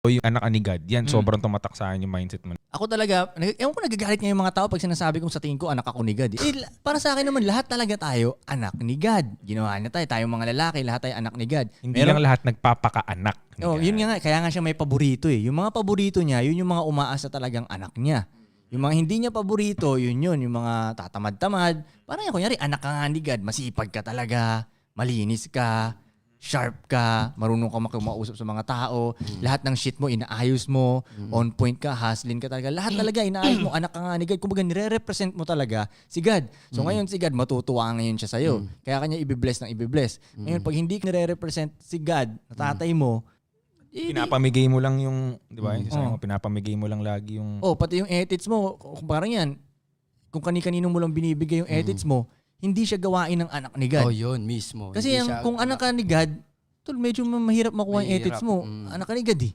O yung anak ni God, yan sobrang tumatak sa akin yung mindset mo. Ako talaga, ewan ko nagagalit nga yung mga tao pag sinasabi kong sa tingin ko anak ako ni God. Para sa akin naman, lahat talaga tayo anak ni God. Ginawa niya tayong mga lalaki, lahat tayo anak ni God. Hindi lang lahat nagpapaka-anak. Yun nga, kaya nga siya may paborito eh. Yung mga paborito niya, yun yung mga umaasa talagang anak niya. Yung mga hindi niya paborito, yun. Yung mga tatamad-tamad. Parang yan, kunyari, anak ka nga ni God, masipag ka talaga, malinis ka, sharp ka, marunong ka makimausap sa mga tao, lahat ng shit mo, inaayos mo, on point ka, hustling ka talaga. Lahat talaga, inaayos mo, anak ka nga ni God. Kumbaga, nire-represent mo talaga si God. So ngayon si God, matutuwa ngayon siya sa'yo. Kaya kanya i-bless ng i-bless. Ngayon, pag hindi nire-represent si God, na tatay mo, pinapamigay mo lang yung, di ba? Pinapamigay mo lang lagi yung... pati yung edits mo, parang yan, kung kani-kanino mo lang binibigay yung edits mo, hindi siya gawain ng anak ni God. Oh, yun mismo. Kasi kung anak ka ni God, medyo mahirap makuha yung edits mo. Anak ka ni God eh.